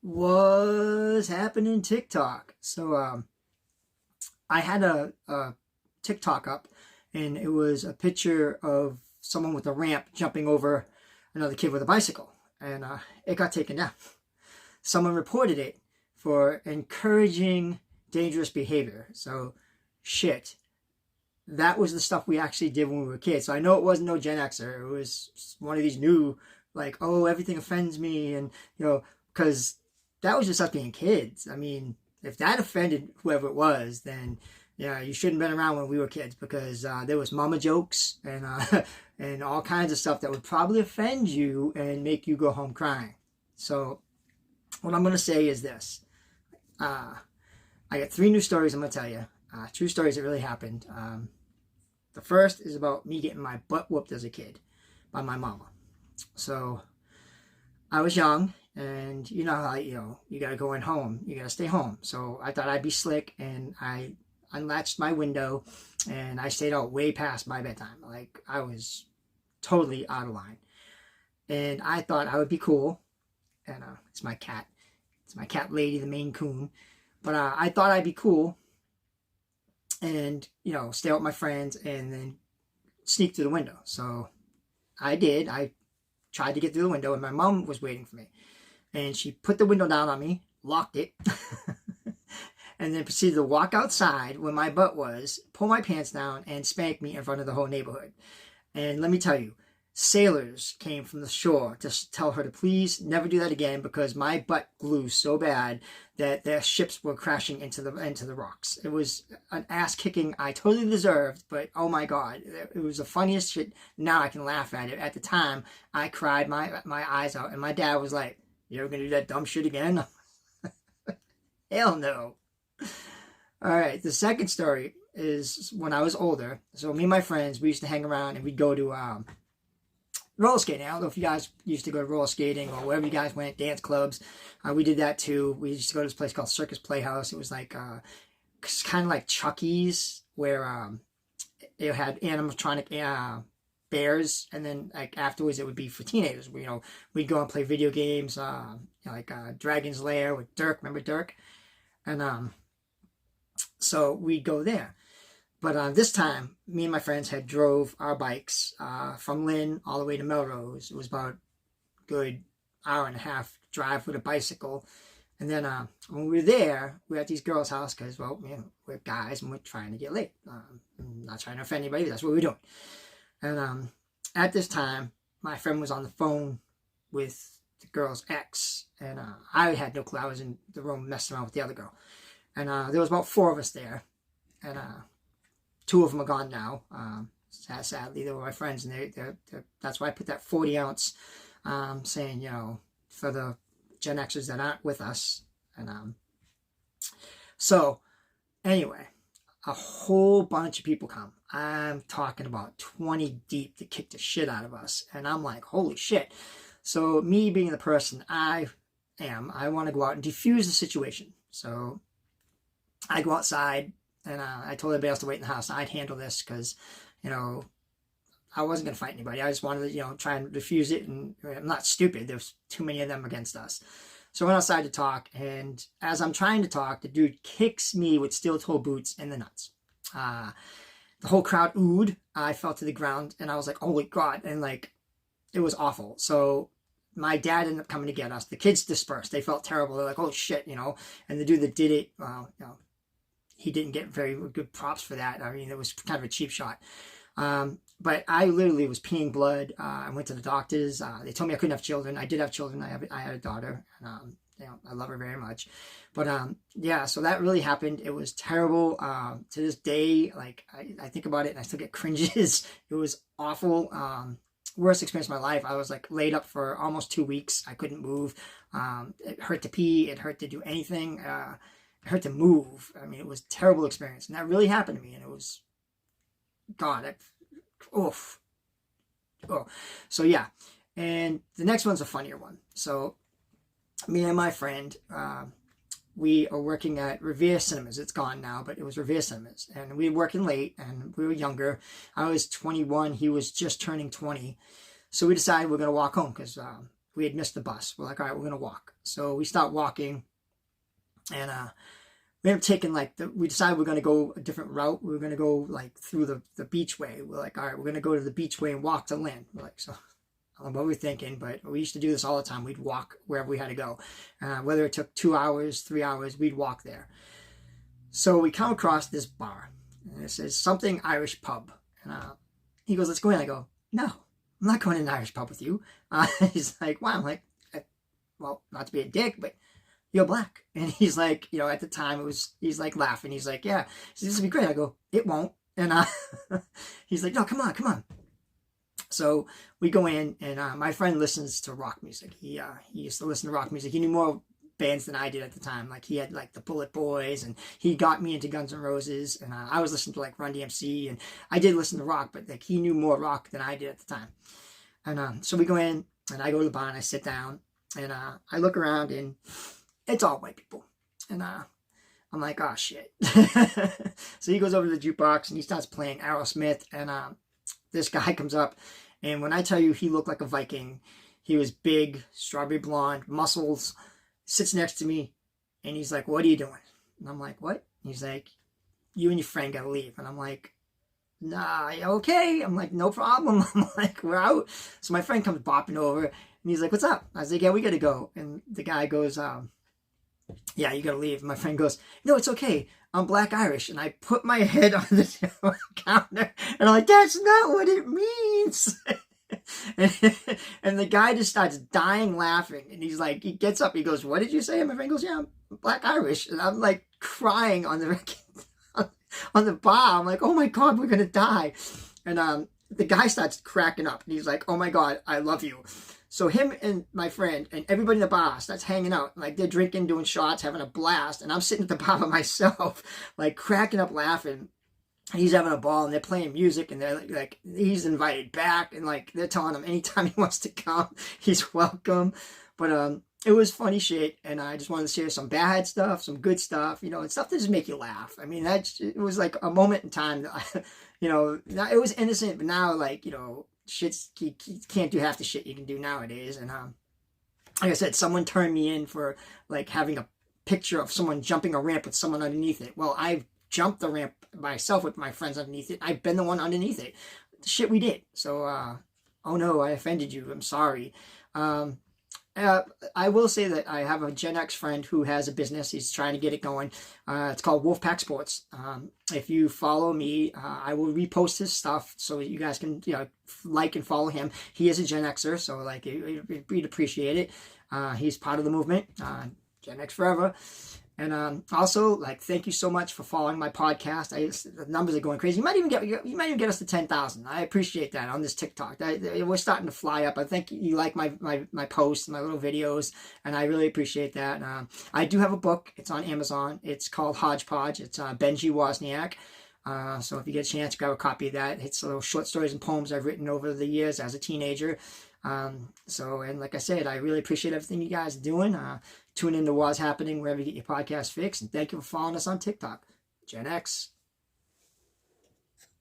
What's happening TikTok? So I had a TikTok up, and it was a picture of someone with a ramp jumping over another kid with a bicycle, and it got taken down. Someone reported it for encouraging dangerous behavior. So shit, that was the stuff we actually did when we were kids. So I know it wasn't no Gen Xer. It was one of these new, like, oh, everything offends me, and because that was just us being kids. I mean, if that offended whoever it was, then yeah, you shouldn't have been around when we were kids, because there was mama jokes and and all kinds of stuff that would probably offend you and make you go home crying. So what I'm going to say is this. I got three new stories I'm going to tell you. True stories that really happened. The first is about me getting my butt whooped as a kid by my mama. So I was young, and you know how you gotta go in home, you gotta stay home. So I thought I'd be slick, and I unlatched my window, and I stayed out way past my bedtime. Like, I was totally out of line, and I thought I would be cool. And it's my cat Lady, the Maine Coon. But I thought I'd be cool, and stay out with my friends, and then sneak through the window. So I did. I tried to get through the window, and my mom was waiting for me. And she put the window down on me, locked it, and then proceeded to walk outside where my butt was, pull my pants down, and spank me in front of the whole neighborhood. And let me tell you, sailors came from the shore to tell her to please never do that again, because my butt grew so bad that their ships were crashing into the rocks. It was an ass kicking I totally deserved, but oh my god, it was the funniest shit. Now I can laugh at it. At the time, I cried my eyes out, and my dad was like, "You ever gonna do that dumb shit again?" Hell no. All right, the second story is when I was older. So me and my friends, we used to hang around, and we'd go to roller skating. I don't know if you guys used to go to roller skating or wherever you guys went, dance clubs. We did that too. We used to go to this place called Circus Playhouse. It was like kind of like Chucky's, where it had animatronic bears, and then like afterwards it would be for teenagers. We'd go and play video games, like Dragon's Lair with Dirk. Remember Dirk? And so we'd go there. But this time, me and my friends had drove our bikes from Lynn all the way to Melrose. It was about a good hour and a half drive with a bicycle. And then when we were there, we were at these girls' house because, well, we're guys and we're trying to get laid. Not trying to offend anybody, but that's what we were doing. And at this time, my friend was on the phone with the girl's ex. And I had no clue. I was in the room messing around with the other girl. And there was about four of us there. And two of them are gone now. Sadly, they were my friends, and that's why I put that 40-ounce saying, for the Gen Xers that aren't with us. And so anyway, a whole bunch of people come. I'm talking about 20 deep to kick the shit out of us, and I'm like, holy shit. So me being the person I want to go out and defuse the situation. So I go outside. And I told everybody else to wait in the house. I'd handle this because, I wasn't going to fight anybody. I just wanted to, try and defuse it. And I'm not stupid. There's too many of them against us. So I went outside to talk. And as I'm trying to talk, the dude kicks me with steel-toe boots in the nuts. The whole crowd oohed. I fell to the ground. And I was like, holy God. And, it was awful. So my dad ended up coming to get us. The kids dispersed. They felt terrible. They're like, oh, shit, And the dude that did it, he didn't get very good props for that. I mean, it was kind of a cheap shot. But I literally was peeing blood. I went to the doctors. They told me I couldn't have children. I did have children. I had a daughter. And, I love her very much. But yeah, so that really happened. It was terrible. To this day, I think about it and I still get cringes. It was awful. Worst experience of my life. I was laid up for almost 2 weeks. I couldn't move. It hurt to pee. It hurt to do anything. It hurt to move. I mean, it was a terrible experience. And that really happened to me. And it was, God, oof. Oh, so yeah. And the next one's a funnier one. So me and my friend, we are working at Revere Cinemas. It's gone now, but it was Revere Cinemas. And we were working late, and we were younger. I was 21. He was just turning 20. So we decided we're going to walk home because we had missed the bus. We're like, all right, we're going to walk. So we start walking, and we ended up taking we decided we're going to go a different route. We were going to go like through the beach way. We're like, all right, we're going to go to the beach way and walk to land. We're like, so I don't know what we're thinking, but we used to do this all the time. We'd walk wherever we had to go. Whether it took 2 hours, 3 hours, we'd walk there. So we come across this bar, and it says something Irish pub. And he goes, let's go in. I go, no, I'm not going to an Irish pub with you. He's like, wow. I'm like, well, not to be a dick, but you're black. And he's like, at the time he's like laughing. He's like, yeah, this will be great. I go, it won't. And he's like, no, come on. So we go in, and my friend listens to rock music. He used to listen to rock music. He knew more bands than I did at the time. Like, he had like the Bullet Boys, and he got me into Guns N' Roses, and I was listening to like Run DMC, and I did listen to rock, but like he knew more rock than I did at the time. And so we go in, and I go to the bar, and I sit down, and I look around, and it's all white people. And I'm like, oh shit. So he goes over to the jukebox, and he starts playing Aerosmith, and this guy comes up, and when I tell you he looked like a Viking, he was big, strawberry blonde, muscles, sits next to me, and he's like, what are you doing? And I'm like, what? And he's like, you and your friend gotta leave. And I'm like, nah, okay. I'm like, no problem. I'm like, we're out. So my friend comes bopping over, and he's like, what's up? I was like, yeah, we gotta go. And the guy goes, yeah, you gotta leave. And my friend goes, no, it's okay. I'm Black Irish. And I put my head on the counter, and I'm like, that's not what it means. And the guy just starts dying laughing, and he's like, he gets up, he goes, what did you say? And my friend goes, yeah, I'm Black Irish. And I'm like crying on the bar. I'm like, oh my God, we're gonna die. And the guy starts cracking up, and he's like, oh my God, I love you. So him and my friend and everybody in the bar starts hanging out. Like, they're drinking, doing shots, having a blast. And I'm sitting at the bar by myself, like cracking up laughing. And he's having a ball, and they're playing music, and they're like he's invited back, and like they're telling him anytime he wants to come, he's welcome. But it was funny shit, and I just wanted to share some bad stuff, some good stuff, and stuff that just make you laugh. I mean, it was like a moment in time that it was innocent, but now like shit's you can't do half the shit you can do nowadays. And like I said, someone turned me in for like having a picture of someone jumping a ramp with someone underneath it. Well, I've jumped the ramp myself with my friends underneath it. I've been the one underneath it. The shit we did. So, oh no, I offended you. I'm sorry. I will say that I have a Gen X friend who has a business. He's trying to get it going. It's called Wolfpack Sports. If you follow me, I will repost his stuff so you guys can like and follow him. He is a Gen Xer, so like we'd appreciate it. He's part of the movement, Gen X forever. And also, like, thank you so much for following my podcast. The numbers are going crazy. You might even get us to 10,000. I appreciate that on this TikTok. We're starting to fly up. I think you like my posts, my little videos, and I really appreciate that. I do have a book. It's on Amazon. It's called Hodgepodge. It's Benji Wozniak. So if you get a chance, grab a copy of that. It's little short stories and poems I've written over the years as a teenager. And like I said, I really appreciate everything you guys are doing. Tune in to What's Happening wherever you get your podcast fixed. And thank you for following us on TikTok. Gen X.